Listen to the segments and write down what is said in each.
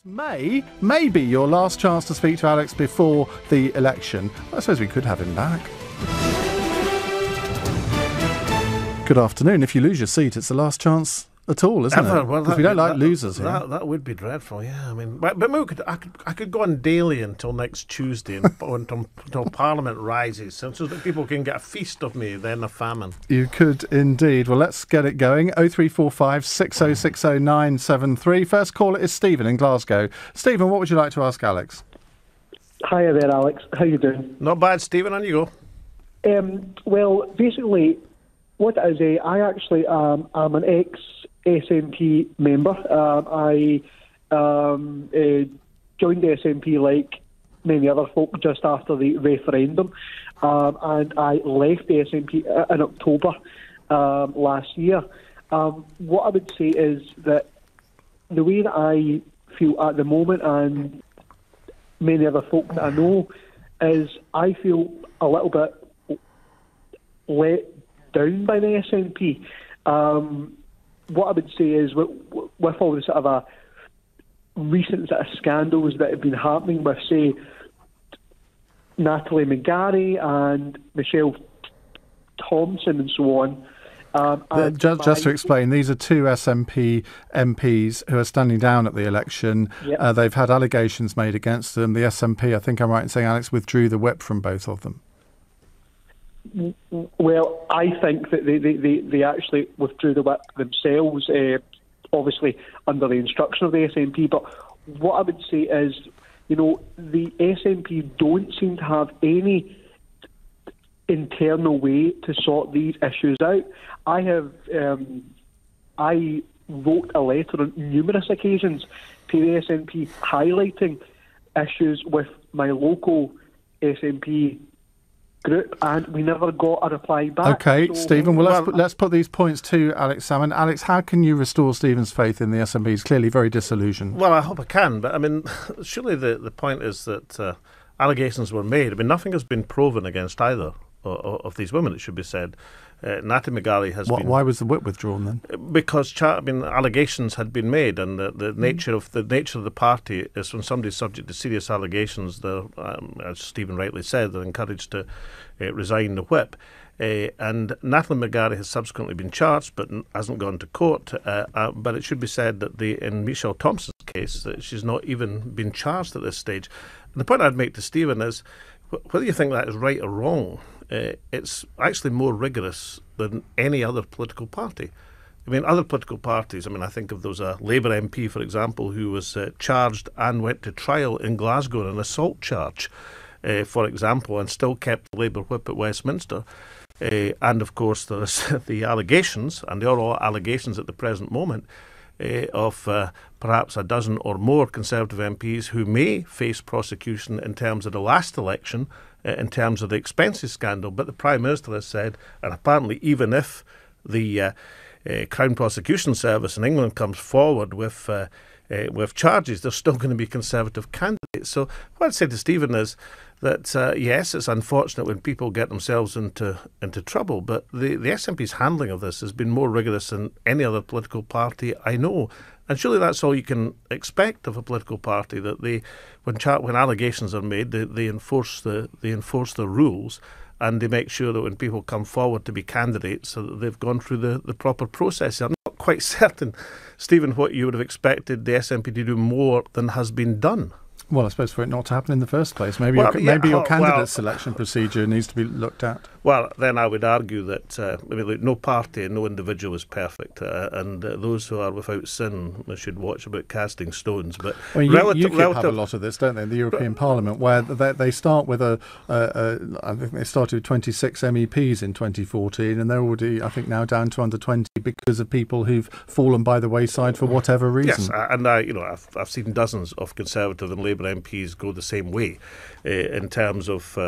May be your last chance to speak to Alex before the election. I suppose we could have him back. Good afternoon. If you lose your seat, it's the last chance at all, isn't it? Well, because we don't like losers here. That would be dreadful, yeah. I mean, but I could go on daily until next Tuesday until Parliament rises, so that people can get a feast of me, then a famine. You could indeed. Well, let's get it going. 0345 6060 973. First caller is Stephen in Glasgow. Stephen, what would you like to ask Alex? Hiya there, Alex. How you doing? Not bad, Stephen. On you go. Well, basically, what it is, I actually am an ex-SNP member. I joined the SNP like many other folk just after the referendum, and I left the SNP in October last year. What I would say is that the way that I feel at the moment, and many other folk that I know, is I feel a little bit let down by the SNP. What I would say is, with all the sort of a recent sort of scandals that have been happening with, say, Natalie McGarry and Michelle Thompson and so on. Just to explain, these are two SNP MPs who are standing down at the election. Yep. They've had allegations made against them. The SNP, I think I'm right in saying, Alex, withdrew the whip from both of them. Well, I think that they actually withdrew the whip themselves, obviously under the instruction of the SNP. But what I would say is, the SNP don't seem to have any internal way to sort these issues out. I wrote a letter on numerous occasions to the SNP highlighting issues with my local SNP group, and we never got a reply back. Okay, so, Stephen, let's put these points to Alex Salmond. Alex, how can you restore Stephen's faith in the SNP? He's clearly very disillusioned. Well, I hope I can, but I mean, surely the point is that allegations were made. I mean, nothing has been proven against either of these women, it should be said. Natalie McGarry has been... Why was the whip withdrawn then? Because allegations had been made, and the nature of the party is when somebody's subject to serious allegations, they're, as Stephen rightly said, they're encouraged to resign the whip. And Natalie McGarry has subsequently been charged, but hasn't gone to court. But it should be said that in Michelle Thompson's case, that she's not even been charged at this stage. And the point I'd make to Stephen is, whether you think that is right or wrong, it's actually more rigorous than any other political party. I mean, other political parties, I think of those Labour MP, for example, who was charged and went to trial in Glasgow on an assault charge, for example, and still kept the Labour whip at Westminster. And, of course, there's the allegations, and they are all allegations at the present moment, of perhaps a dozen or more Conservative MPs who may face prosecution in terms of the last election, in terms of the expenses scandal. But the Prime Minister has said, and apparently even if the Crown Prosecution Service in England comes forward with charges, there's still going to be Conservative candidates. So what I'd say to Stephen is that, yes, it's unfortunate when people get themselves into trouble, but the SNP's handling of this has been more rigorous than any other political party I know. And surely that's all you can expect of a political party, that when allegations are made, they enforce the rules, and they make sure that when people come forward to be candidates, so that they've gone through the proper process. I'm not quite certain, Stephen, what you would have expected the SNP to do more than has been done. Well, I suppose for it not to happen in the first place, maybe your candidate selection procedure needs to be looked at. Well, then I would argue that no party and no individual is perfect, and those who are without sin should watch about casting stones. But UKIP have a lot of this, don't they? In the European Parliament, where they start with I think they started with 26 MEPs in 2014, and they're already, I think, now down to under 20 because of people who've fallen by the wayside for whatever reason. Yes, and I've seen dozens of Conservative and Labour MPs go the same way in terms of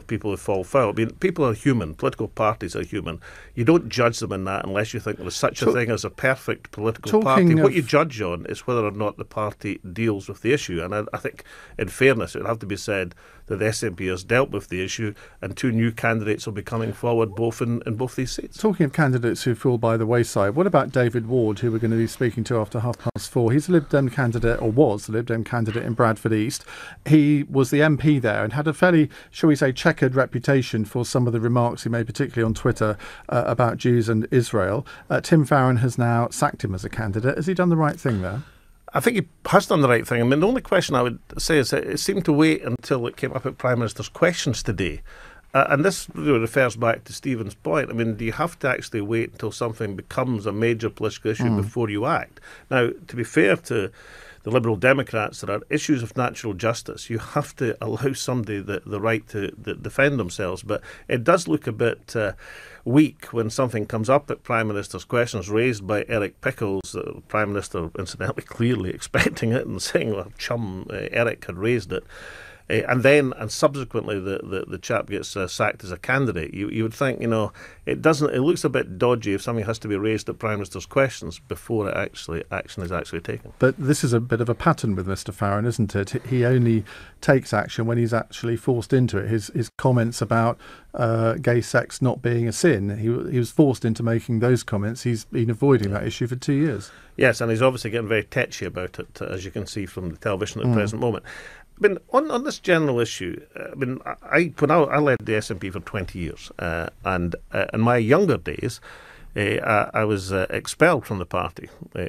people who fall foul. I mean, people are human. Political parties are human. You don't judge them in that unless you think there is such a thing as a perfect political party. What you judge on is whether or not the party deals with the issue. And I think, in fairness, it would have to be said that the SNP has dealt with the issue, and 2 new candidates will be coming forward both in both these seats. Talking of candidates who fall by the wayside, what about David Ward, who we're going to be speaking to after 4:30? He's a Lib Dem candidate, or was the Lib Dem candidate in Bradford East. He was the MP there and had a fairly, shall we say, checkered reputation for some of the remarks he made, particularly on Twitter, about Jews and Israel. Tim Farron has now sacked him as a candidate. Has he done the right thing there? I think he has done the right thing. I mean, the only question I would say is that it seemed to wait until it came up at Prime Minister's questions today. And this really refers back to Stephen's point. I mean, do you have to actually wait until something becomes a major political issue before you act? Now, to be fair to the Liberal Democrats, there are issues of natural justice. You have to allow somebody the right to defend themselves. But it does look a bit weak when something comes up at Prime Minister's questions raised by Eric Pickles, the Prime Minister incidentally clearly expecting it and saying, well, chum Eric had raised it. And subsequently the chap gets sacked as a candidate. You would think, it looks a bit dodgy if something has to be raised at Prime Minister's questions before action is actually taken. But this is a bit of a pattern with Mr Farron, isn't it? He only takes action when he's actually forced into it. His comments about gay sex not being a sin, he was forced into making those comments. He's been avoiding that issue for 2 years. Yes, and he's obviously getting very tetchy about it, as you can see from the television at the present moment. I mean, on this general issue, when I led the SNP for 20 years, and in my younger days, I was expelled from the party,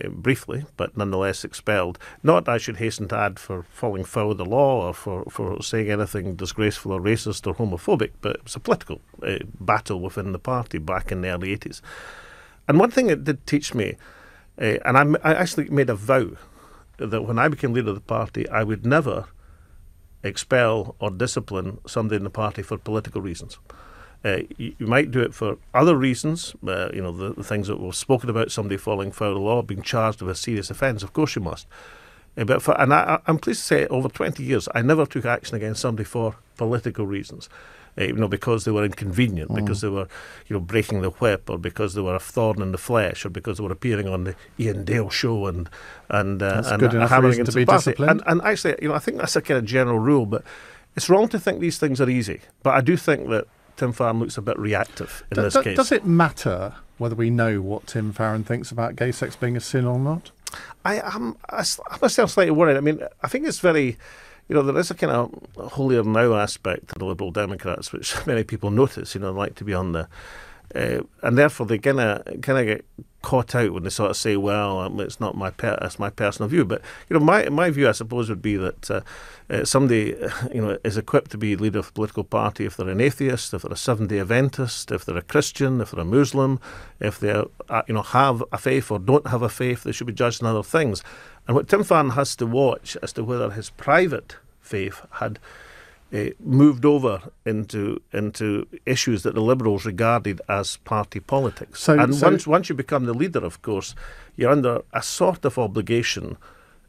briefly, but nonetheless expelled. Not, I should hasten to add, for falling foul of the law or for saying anything disgraceful or racist or homophobic, but it was a political battle within the party back in the early 80s. And one thing it did teach me, and I actually made a vow that when I became leader of the party, I would never expel or discipline somebody in the party for political reasons. You might do it for other reasons, the things that were spoken about, somebody falling foul of the law, being charged with a serious offence, of course you must. I'm pleased to say, over 20 years, I never took action against somebody for political reasons. Because they were inconvenient, because they were, breaking the whip, or because they were a thorn in the flesh, or because they were appearing on the Iain Dale show and good enough reason to be disciplined. And actually, I think that's a kind of general rule, but it's wrong to think these things are easy. But I do think that Tim Farron looks a bit reactive in this case. Does it matter whether we know what Tim Farron thinks about gay sex being a sin or not? I'm myself slightly worried. I mean, I think it's very... there is a kind of holier now aspect to the Liberal Democrats, which many people notice, they like to be on the... and therefore they kind of get caught out when they sort of say, well, it's not that's my personal view. But, my view, I suppose, would be that somebody, is equipped to be leader of a political party if they're an atheist, if they're a Seventh-day Adventist, if they're a Christian, if they're a Muslim, if they, have a faith or don't have a faith, they should be judged on other things. And what Tim Farron has to watch as to whether his private faith had moved over into issues that the Liberals regarded as party politics. Once you become the leader, of course, you're under a sort of obligation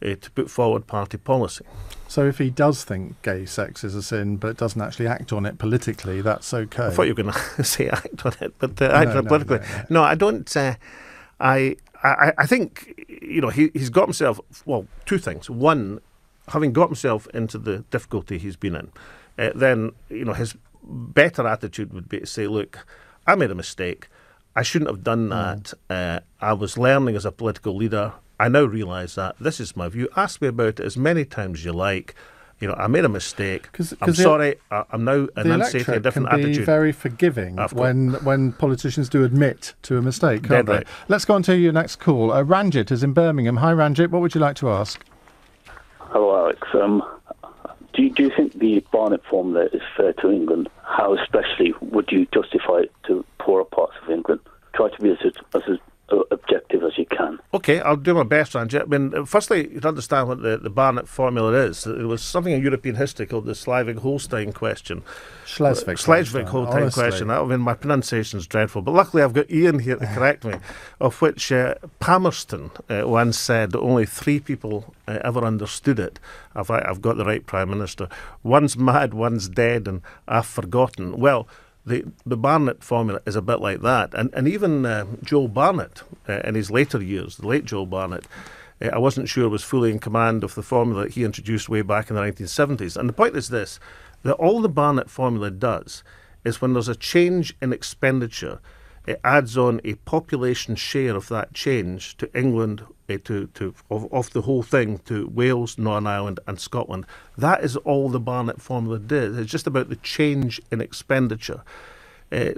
to put forward party policy. So if he does think gay sex is a sin but doesn't actually act on it politically, that's okay? I thought you were going to say act on it, but act on it politically. No, I don't... I think, he's got himself, two things. One, having got himself into the difficulty he's been in, then, his better attitude would be to say, look, I made a mistake. I shouldn't have done that. I was learning as a political leader. I now realise that. This is my view. Ask me about it as many times as you like. I made a mistake. I'm sorry. I'm now enunciating a different attitude. Can be very forgiving when politicians do admit to a mistake, can't they? Right. Let's go on to your next call. Ranjit is in Birmingham. Hi, Ranjit. What would you like to ask? Hello, Alex. Do you think the Barnett formula is fair to England? How especially would you justify it to poorer parts of England? Try to be as objective as you can. Okay, I'll do my best, Ranjit. I mean, firstly, you understand what the Barnett formula is. It was something in European history called the Schleswig-Holstein question. Schleswig-Holstein question. I mean, my pronunciation's dreadful, but luckily I've got Iain here to correct me, of which Palmerston once said that only 3 people ever understood it. I've got the right Prime Minister. One's mad, one's dead, and I've forgotten. Well, the Barnett formula is a bit like that. And even Joel Barnett, in his later years, the late Joel Barnett, I wasn't sure was fully in command of the formula that he introduced way back in the 1970s. And the point is this, that all the Barnett formula does is when there's a change in expenditure, it adds on a population share of that change to England, of the whole thing, to Wales, Northern Ireland and Scotland. That is all the Barnett formula did. It's just about the change in expenditure.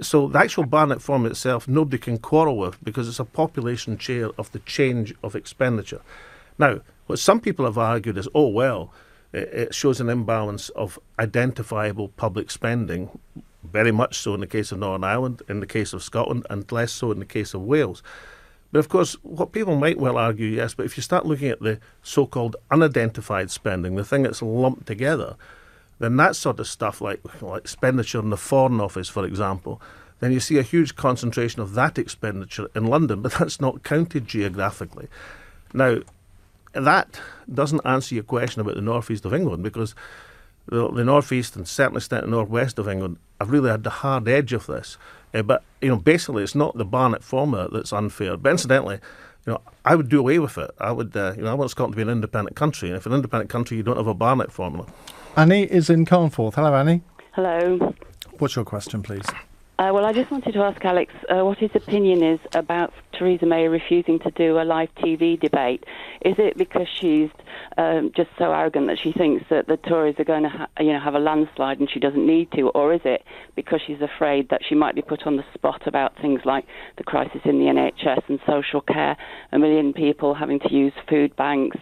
So the actual Barnett formula itself, nobody can quarrel with because it's a population share of the change of expenditure. Now, what some people have argued is, oh, well, it shows an imbalance of identifiable public spending, very much so in the case of Northern Ireland, in the case of Scotland, and less so in the case of Wales. But of course, what people might well argue, yes, but if you start looking at the so-called unidentified spending, the thing that's lumped together, then that sort of stuff, like expenditure in the Foreign Office, for example, then you see a huge concentration of that expenditure in London, but that's not counted geographically. Now, that doesn't answer your question about the northeast of England, because the northeast and certainly extent the northwest of England have really had the hard edge of this. But basically, it's not the Barnett formula that's unfair. But incidentally, I would do away with it. I would, I want Scotland to be an independent country, and if an independent country, you don't have a Barnett formula. Annie is in Carnforth. Hello, Annie. Hello. What's your question, please? Well, I just wanted to ask Alex what his opinion is about Theresa May refusing to do a live TV debate. Is it because she's just so arrogant that she thinks that the Tories are going to have a landslide and she doesn't need to, or is it because she's afraid that she might be put on the spot about things like the crisis in the NHS and social care, 1 million people having to use food banks,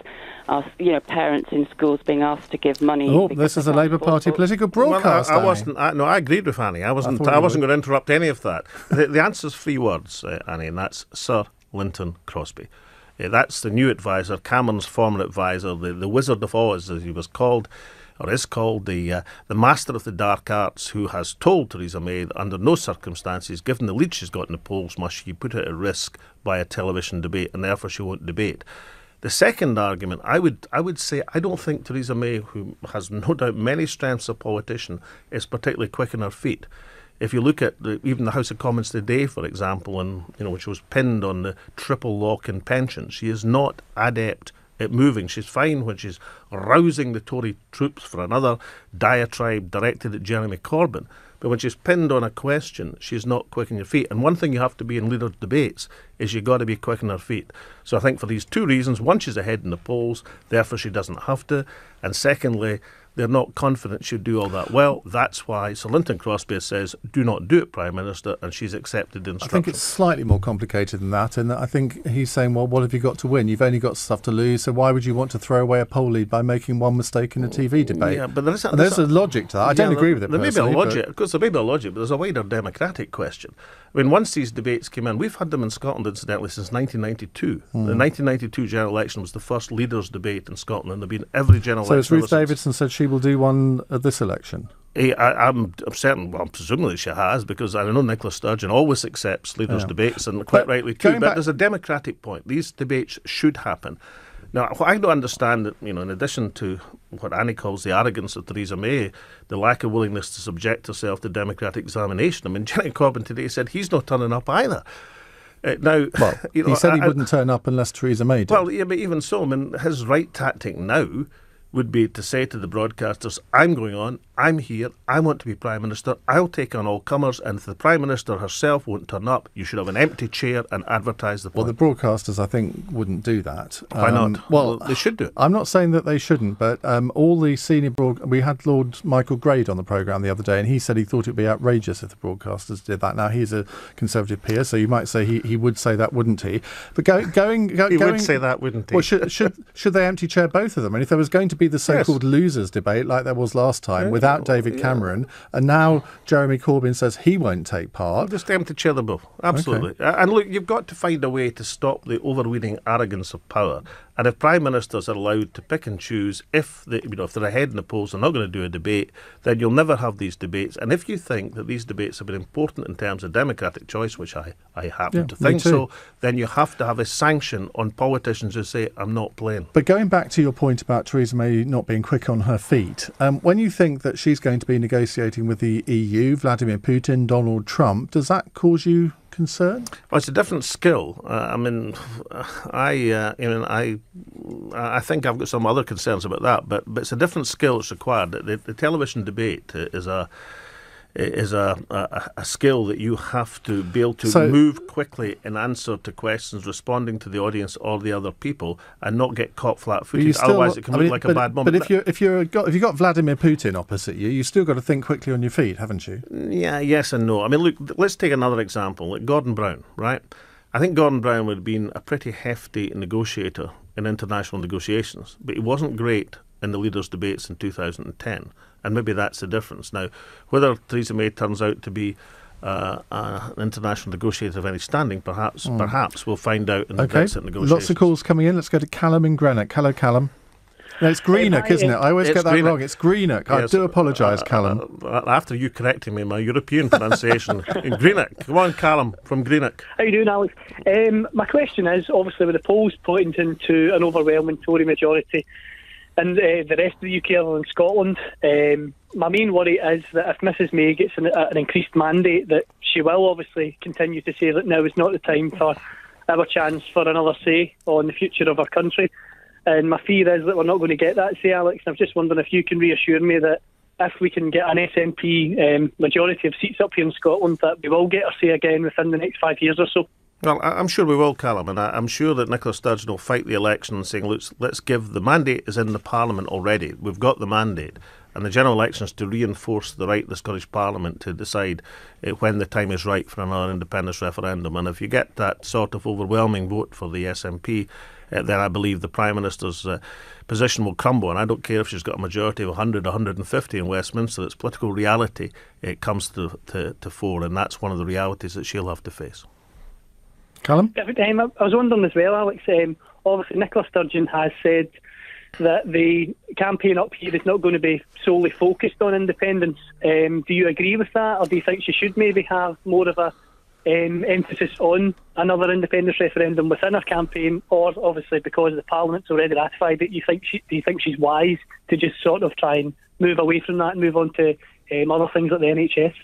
parents in schools being asked to give money? Oh, this is a Labour Party political broadcast. Well, I agreed with Annie. I wasn't going to interrupt any of that. The answer's 3 words, Annie, and that's Sir Linton Crosby. That's the new advisor, Cameron's former advisor, the Wizard of Oz, as he was called, or is called, the master of the dark arts, who has told Theresa May that under no circumstances, given the lead she's got in the polls, must she put it at risk by a television debate, and therefore she won't debate. The second argument, I would say, I don't think Theresa May, who has no doubt many strengths as a politician, is particularly quick on her feet. If you look at even the House of Commons today, for example, and when she was pinned on the triple lock in pensions, she is not adept at moving. She's fine when she's rousing the Tory troops for another diatribe directed at Jeremy Corbyn. But when she's pinned on a question, she's not quick on her feet. And one thing you have to be in leader debates is you've got to be quick on her feet. So I think for these 2 reasons, one, she's ahead in the polls, therefore she doesn't have to. And secondly, they're not confident she'll do all that well. That's why Sir Linton Crosby says, do not do it, Prime Minister, and she's accepted the instruction. I think it's slightly more complicated than that, and I think he's saying, well, what have you got to win? You've only got stuff to lose, so why would you want to throw away a poll lead by making one mistake in a TV debate? Yeah, but there's a logic to that. I don't agree with it There may be a logic, because there may be a logic, but there's a wider democratic question. I mean, once these debates came in, we've had them in Scotland, incidentally, since 1992. The 1992 general election was the first leaders' debate in Scotland, and there have been every general election. So as Ruth Davidson said, she will do one at this election? I'm certain, well, presumably she has, because I know Nicola Sturgeon always accepts leaders' debates, and quite rightly too. But there's a democratic point. These debates should happen. Now, what I don't understand, that in addition to what Annie calls the arrogance of Theresa May, the lack of willingness to subject herself to democratic examination. I mean, Jeremy Corbyn today said he's not turning up either. Now, he said he wouldn't turn up unless Theresa May did. Well, yeah, but even so, I mean, his right tactic now would be to say to the broadcasters, I'm going on, I'm here, I want to be Prime Minister, I'll take on all comers, and if the Prime Minister herself won't turn up, you should have an empty chair and advertise the point. Well, the broadcasters, I think, wouldn't do that. Why not? Well, they should do it. I'm not saying that they shouldn't, but all the senior we had Lord Michael Grade on the programme the other day, and he said he thought it would be outrageous if the broadcasters did that. Now, he's a Conservative peer, so you might say he would say that, wouldn't he? But going, he would say that, wouldn't he? Well, should they empty chair both of them? And if there was going to be the so-called losers debate like there was last time without David Cameron, and now Jeremy Corbyn says he won't take part. Just empty chair them both. Absolutely. Okay. And look, you've got to find a way to stop the overweening arrogance of power. And if Prime Ministers are allowed to pick and choose, if they're ahead in the polls, they're not going to do a debate, then you'll never have these debates. And if you think that these debates have been important in terms of democratic choice, which I happen to think so, then you have to have a sanction on politicians who say, I'm not playing. But going back to your point about Theresa May not being quick on her feet, when you think that that she's going to be negotiating with the EU, Vladimir Putin, Donald Trump. Does that cause you concern? Well, it's a different skill. I think I've got some other concerns about that, but it's a different skill that's required. The television debate is a skill that you have to be able to move quickly in answer to questions, responding to the audience or the other people, and not get caught flat-footed. Otherwise, it can look like a bad moment. But if you've got Vladimir Putin opposite you, you've still got to think quickly on your feet, haven't you? Yeah, yes and no. I mean, look, let's take another example, like Gordon Brown, right? I think Gordon Brown would have been a pretty hefty negotiator in international negotiations, but he wasn't great in the leaders' debates in 2010. And maybe that's the difference. Now, whether Theresa May turns out to be an international negotiator of any standing, perhaps we'll find out in the Brexit negotiations. Lots of calls coming in. Let's go to Callum in Greenock. Hello, Callum. No, it's Greenock, isn't it? I always get that wrong. It's Greenock. I do apologise, Callum. After you correcting me, my European pronunciation. In Greenock. Come on, Callum, from Greenock. How you doing, Alex? My question is, obviously, with the polls pointing to an overwhelming Tory majority, and the rest of the UK other than Scotland, my main worry is that if Mrs May gets an increased mandate, that she will obviously continue to say that now is not the time for our chance for another say on the future of our country. And my fear is that we're not going to get that say, Alex. And I'm just wondering if you can reassure me that if we can get an SNP majority of seats up here in Scotland, that we will get our say again within the next 5 years or so. Well, I'm sure we will, Callum, and I'm sure that Nicola Sturgeon will fight the election and saying, let's give the mandate is in the Parliament already. We've got the mandate. And the general election is to reinforce the right of the Scottish Parliament to decide when the time is right for another independence referendum. And if you get that sort of overwhelming vote for the SNP, then I believe the Prime Minister's position will crumble. And I don't care if she's got a majority of 100, 150 in Westminster. It's political reality. It comes to fore, and that's one of the realities that she'll have to face. Callum? I was wondering as well, Alex, obviously Nicola Sturgeon has said that the campaign up here is not going to be solely focused on independence. Do you agree with that, or do you think she should maybe have more of a emphasis on another independence referendum within her campaign, or obviously because the Parliament's already ratified it, do you think she's wise to just sort of try and move away from that and move on to other things like the NHS?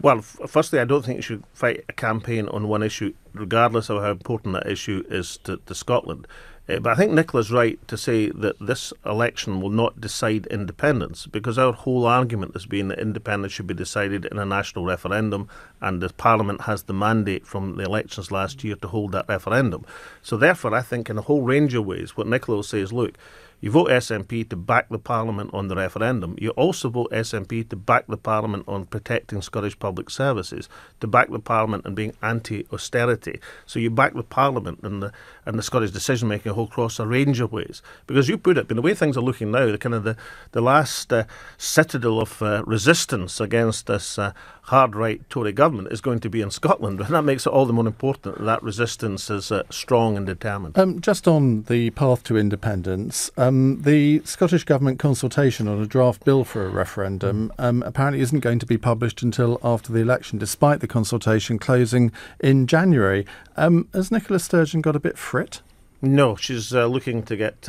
Well, firstly, I don't think you should fight a campaign on one issue, regardless of how important that issue is to Scotland. But I think Nicola's right to say that this election will not decide independence, because our whole argument has been that independence should be decided in a national referendum, and the Parliament has the mandate from the elections last year to hold that referendum. So therefore, I think in a whole range of ways, what Nicola will say is, look, you vote SNP to back the Parliament on the referendum. You also vote SNP to back the Parliament on protecting Scottish public services, to back the Parliament and being anti-austerity. So you back the Parliament and the Scottish decision-making across a range of ways. Because you put it, but the way things are looking now, the last citadel of resistance against this hard-right Tory government is going to be in Scotland. And that makes it all the more important that that resistance is strong and determined. Just on the path to independence, the Scottish Government consultation on a draft bill for a referendum apparently isn't going to be published until after the election, despite the consultation closing in January. Has Nicola Sturgeon got a bit frit? No, she's looking to get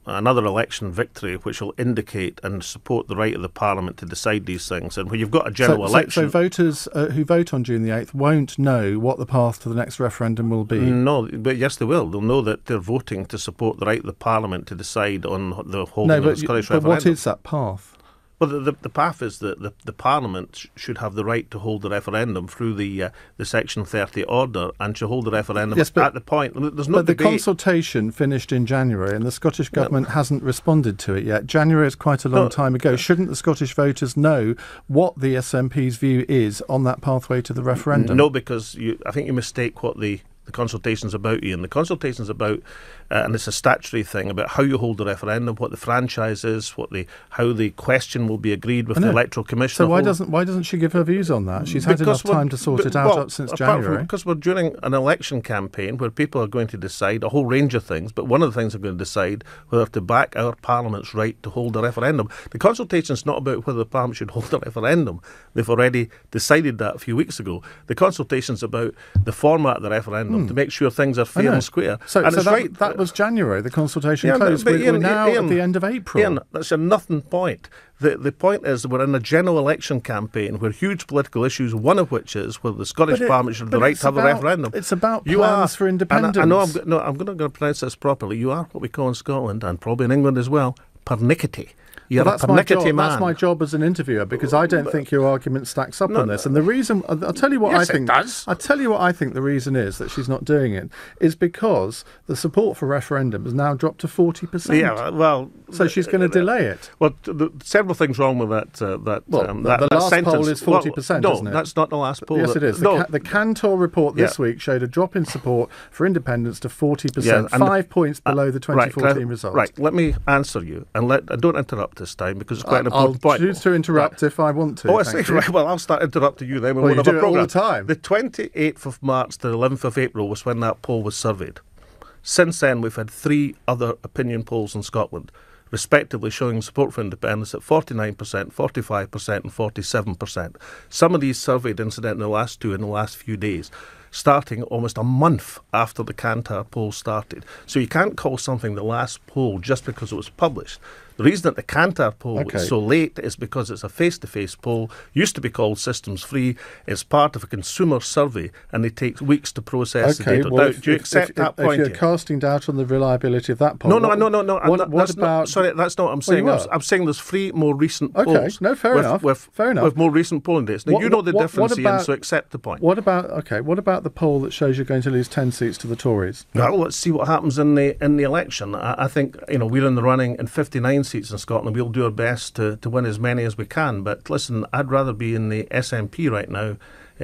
another election victory, which will indicate and support the right of the Parliament to decide these things. And when you've got a general election... So voters who vote on June the 8th won't know what the path to the next referendum will be? No, but yes, they will. They'll know that they're voting to support the right of the Parliament to decide on the holding of the Scottish referendum. But what is that path? Well, the path is that the Parliament should have the right to hold the referendum through the Section 30 order, and should hold the referendum at the point. There's no debate. The consultation finished in January, and the Scottish Government hasn't responded to it yet. January is quite a long time ago. Shouldn't the Scottish voters know what the SNP's view is on that pathway to the referendum? No, because I think you mistake what the consultation's about, Iain. The consultation's about, and it's a statutory thing, about how you hold the referendum, what the franchise is, how the question will be agreed with the Electoral Commission. So why doesn't she give her views on that? She's had enough time to sort it out up since January. Because we're during an election campaign where people are going to decide a whole range of things, but one of the things they're going to decide whether to back our Parliament's right to hold a referendum. The consultation's not about whether the Parliament should hold a referendum. They've already decided that a few weeks ago. The consultation's about the format of the referendum. referendum to make sure things are fair and square. So and that was January. The consultation closed. We're now at the end of April. Iain, that's a nothing point. The point is that we're in a general election campaign where huge political issues, one of which is whether the Scottish Parliament should have the right to have a referendum. It's about plans for independence. I know I'm going to pronounce this properly. You are what we call in Scotland, and probably in England as well, pernickety. That's my job as an interviewer, because I don't think your argument stacks up on this. And the reason, I'll tell you what I think. I'll tell you what I think the reason is that she's not doing it is because the support for referendum has now dropped to 40%. Yeah, well, so she's going to delay it. Well, several things wrong with that. The last sentence. poll is 40%, no, isn't it? That's not the last poll. Yes, it is. The Cantor report this week showed a drop in support for independence to 40%, 5 points below the 2014 result. Right, let me answer you, and don't interrupt this time, because it's quite an important point. I'll choose to interrupt if I want to. Oh, I see. Right, well, I'll start interrupting you then. Well, you do it all the time. The 28th of March to the 11th of April was when that poll was surveyed. Since then, we've had 3 other opinion polls in Scotland, respectively showing support for independence at 49%, 45% and 47%. Some of these surveyed, incidentally, the last 2 in the last few days, starting almost a month after the Kantar poll started. So you can't call something the last poll just because it was published. The reason that the Kantar poll is so late is because it's a face-to-face poll, used to be called Systems Free. It's part of a consumer survey, and it takes weeks to process the data. Well, do you accept that point? If you're casting doubt on the reliability of that poll... No. What about... Sorry, that's not what I'm saying. I'm saying there's 3 more recent polls. No, fair enough. With more recent polling dates. Now, you know the difference, Iain, so accept the point. What about the poll that shows you're going to lose 10 seats to the Tories? Well, let's see what happens in the election. I think, we're in the running in 59 seats in Scotland. We'll do our best to win as many as we can. But listen, I'd rather be in the SNP right now,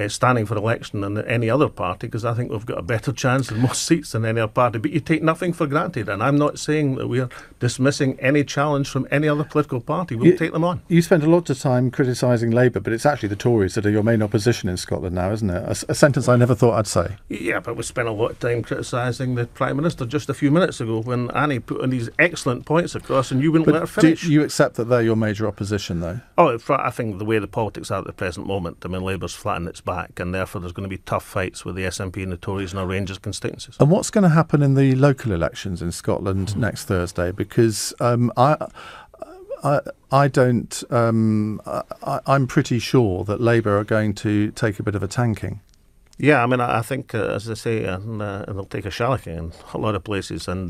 standing for election than any other party, because I think we've got a better chance in most seats than any other party. But you take nothing for granted, and I'm not saying that we're dismissing any challenge from any other political party. We'll take them on. You spend a lot of time criticising Labour, but it's actually the Tories that are your main opposition in Scotland now, isn't it? A sentence I never thought I'd say. Yeah, but we spent a lot of time criticising the Prime Minister just a few minutes ago when Annie put in these excellent points across and you wouldn't let her finish. Do you accept that they're your major opposition, though? Oh, I think the way the politics are at the present moment, Labour's flattened its back, and therefore there's going to be tough fights with the SNP and the Tories in our Rangers constituencies. And what's going to happen in the local elections in Scotland next Thursday? Because I'm pretty sure that Labour are going to take a bit of a tanking. Yeah, I think, as I say, they'll take a shellacking in a lot of places, and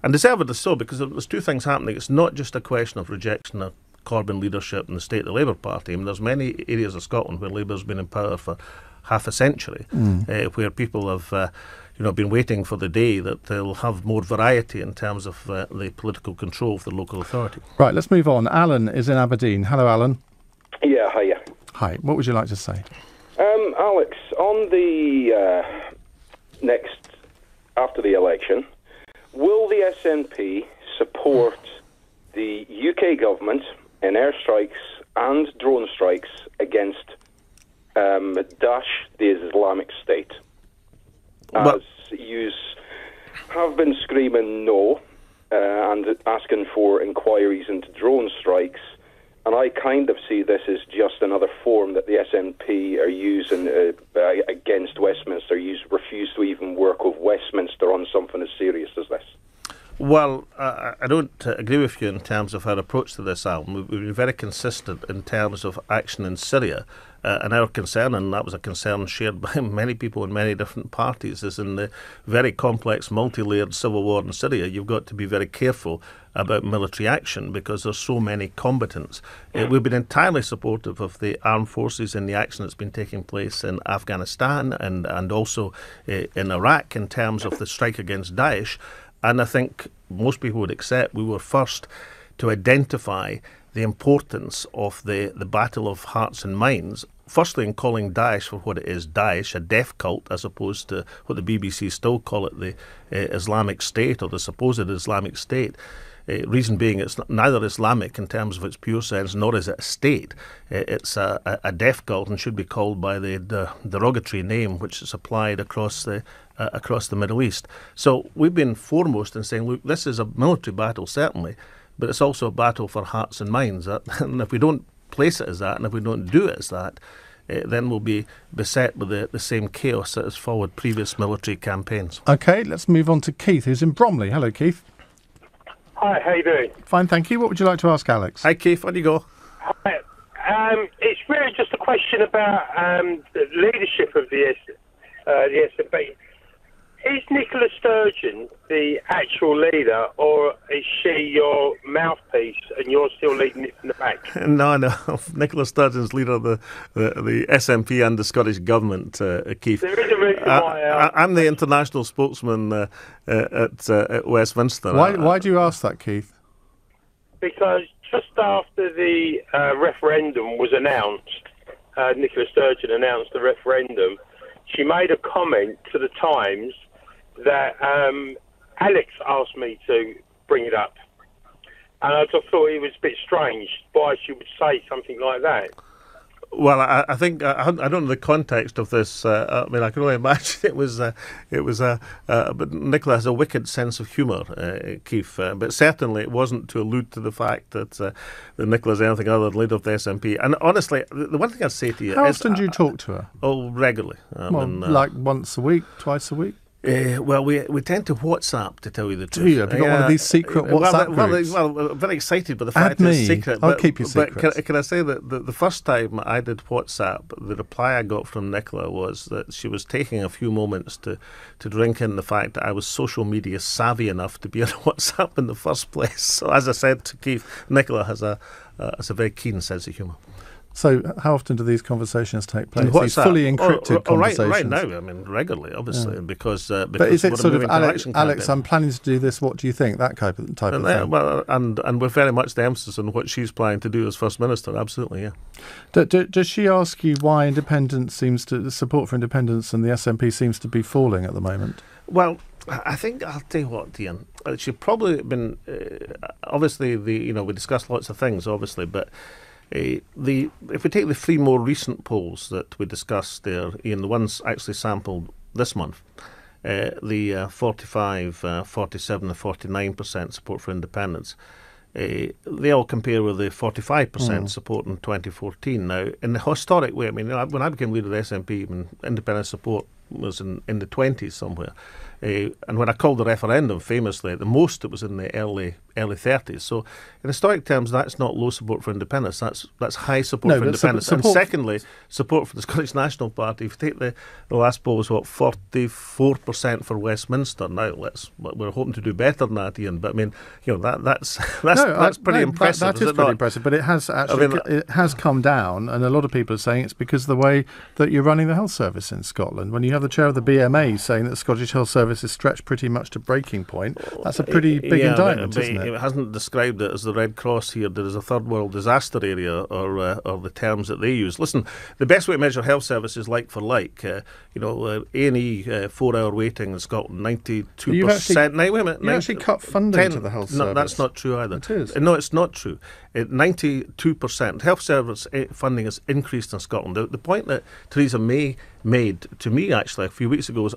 deservedly so, because there's 2 things happening. It's not just a question of rejection of Corbyn leadership and the state of the Labour Party. There's many areas of Scotland where Labour's been in power for half a century, where people have been waiting for the day that they'll have more variety in terms of the political control of the local authority. Right, let's move on. Alan is in Aberdeen. Hello, Alan. Yeah, hiya. Hi, what would you like to say? Alex, on the after the election, will the SNP support the UK government in airstrikes and drone strikes against Daesh, the Islamic State? As you have been screaming no and asking for inquiries into drone strikes, and I kind of see this as just another form that the SNP are using against Westminster, refuse to even work with Westminster on something as serious as this. Well, I don't agree with you in terms of our approach to this, Alan. We've been very consistent in terms of action in Syria. And our concern, and that was a concern shared by many people in many different parties, is in the very complex, multi-layered civil war in Syria, you've got to be very careful about military action because there's so many combatants. We've been entirely supportive of the armed forces in the action that's been taking place in Afghanistan and also in Iraq in terms of the strike against Daesh. And I think most people would accept we were first to identify the importance of the battle of hearts and minds, firstly in calling Daesh for what it is, Daesh, a death cult, as opposed to what the BBC still call it, the Islamic State or the supposed Islamic State. Reason being it's neither Islamic in terms of its pure sense, nor is it a state. It's a death cult and should be called by the derogatory name which is applied across the Middle East. So we've been foremost in saying, look, this is a military battle, certainly, but it's also a battle for hearts and minds. And if we don't place it as that, and if we don't do it as that, then we'll be beset with the same chaos that has followed previous military campaigns. OK, let's move on to Keith, who's in Bromley. Hello, Keith. Hi, how you doing? Fine, thank you. What would you like to ask Alex? Hi, Keith. On you go. Hi. It's really just a question about the leadership of the SNP. Is Nicola Sturgeon the actual leader, or is she your mouthpiece and you're still leading it from the back? No. Nicola Sturgeon's leader of the SNP and the Scottish Government, Keith. There is a reason why... I'm the international spokesman at Westminster. Why do you ask that, Keith? Because just after the referendum was announced, Nicola Sturgeon announced the referendum, she made a comment to the Times that Alex asked me to bring it up. And I just thought it was a bit strange why she would say something like that. Well, I think I don't know the context of this. I mean, I can only imagine it was. But Nicola has a wicked sense of humour, Keith. But certainly, it wasn't to allude to the fact that Nicola's anything other than leader of the SNP. And honestly, the one thing I'd say to you How is, often do you talk to her? Oh, regularly. Like once a week, twice a week? Well, we tend to WhatsApp, to tell you the truth. Do you? Have you got one of these secret WhatsApp groups? Well, I'm very excited by the fact Add it's me. secret. I'll keep you secret. But can I say that the first time I did WhatsApp, the reply I got from Nicola was that she was taking a few moments to drink in the fact that I was social media savvy enough to be on WhatsApp in the first place. So as I said to Keith, Nicola has a very keen sense of humour. So how often do these conversations take place? These fully encrypted conversations? Right now, I mean, regularly, obviously, because but is it sort of, Alex, campaign. I'm planning to do this, what do you think? That type of thing? Well, and with very much the emphasis on what she's planning to do as First Minister, absolutely, yeah. Does she ask you why the support for independence and the SNP seems to be falling at the moment? Well, I think I'll tell you what, Iain. She's probably been, obviously, we discussed lots of things, obviously, but if we take the three more recent polls that we discussed there, Iain, the ones actually sampled this month, the 45, 47 and 49% support for independence, they all compare with the 45% support in 2014. Now, in the historic way, I mean, when I became leader of the SNP, independent support was in the 20s somewhere. And when I called the referendum, famously, at the most it was in the early 30s. So in historic terms, that's not low support for independence. That's high support for independence. And secondly, support for the Scottish National Party. If you take the last poll was 44% for Westminster. Now we're hoping to do better than that, Iain. But I mean, that's pretty impressive. That is pretty impressive. But it has actually it has come down, and a lot of people are saying it's because of the way that you're running the health service in Scotland. When you have the chair of the BMA saying that the Scottish health service is stretched pretty much to breaking point, that's a pretty big indictment, isn't it? It hasn't described it as the Red Cross here. There is a third world disaster area, or the terms that they use. Listen, the best way to measure health service is like for like. A&E 4-hour waiting in Scotland, 92%. Now, wait a minute. You actually cut funding to the health service. No, that's not true either. It is. No, it's not true. 92% health service funding has increased in Scotland. The point that Theresa May made to me actually a few weeks ago was,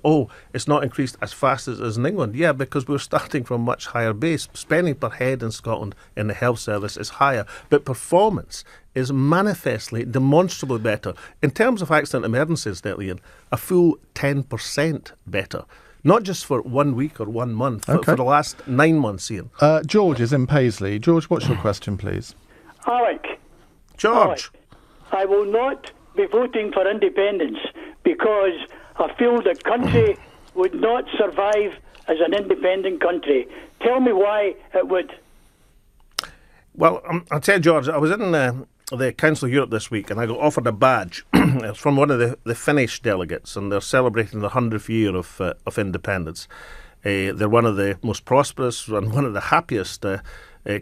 it's not increased as fast as it is in England. Yeah, because we're starting from a much higher base. Spending per head in Scotland in the health service is higher, but performance is manifestly, demonstrably better. In terms of accident emergencies, Iain, a full 10% better. Not just for 1 week or 1 month, but for the last 9 months, Iain. George is in Paisley. George, what's your question, please? Alec. George. I will not be voting for independence because I feel the country would not survive as an independent country. Tell me why it would. Well, I'll tell you, George, I was in the Council of Europe this week and I got offered a badge. It's from one of the Finnish delegates, and they're celebrating the 100th year of independence. They're one of the most prosperous and one of the happiest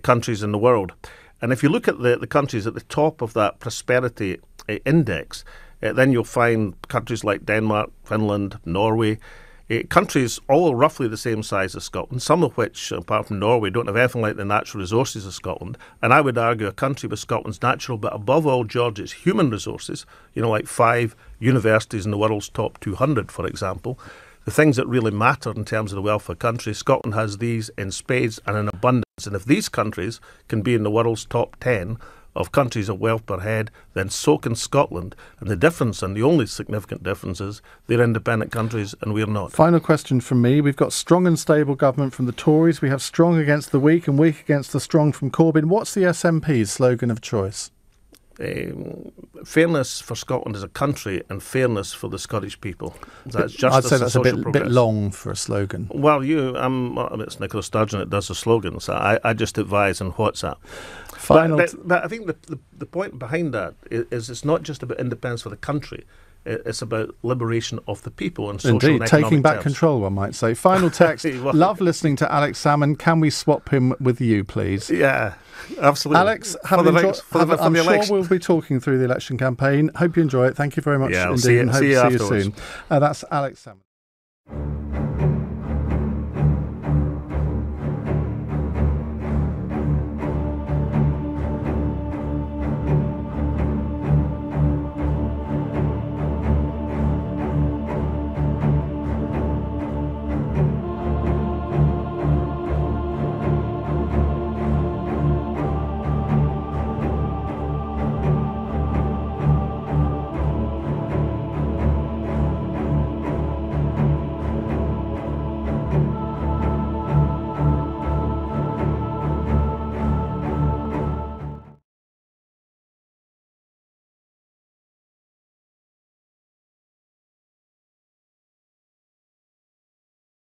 countries in the world. And if you look at the countries at the top of that prosperity index, then you'll find countries like Denmark, Finland, Norway, countries all roughly the same size as Scotland, some of which, apart from Norway, don't have anything like the natural resources of Scotland. And I would argue a country with Scotland's natural, but above all, George, its human resources, like 5 universities in the world's top 200, for example. The things that really matter in terms of the wealth of a country, Scotland has these in spades and in abundance. And if these countries can be in the world's top 10 of countries of wealth per head, then so can Scotland. And the difference, and the only significant difference, is they're independent countries and we're not. Final question from me. We've got strong and stable government from the Tories. We have strong against the weak and weak against the strong from Corbyn. What's the SNP's slogan of choice? Fairness for Scotland as a country and fairness for the Scottish people. That's justice. I'd say that's a bit long for a slogan. Well, it's Nicola Sturgeon that does the slogan, so I just advise on WhatsApp. But I think the point behind that is it's not just about independence for the country. It's about liberation of the people and social and economic taking back terms. Control, one might say. Final text. Love listening to Alex Salmond. Can we swap him with you, please? Yeah, absolutely. Alex, I'm sure we'll be talking through the election campaign. Hope you enjoy it. Thank you very much indeed. See you and hope to see you afterwards. soon. That's Alex Salmond.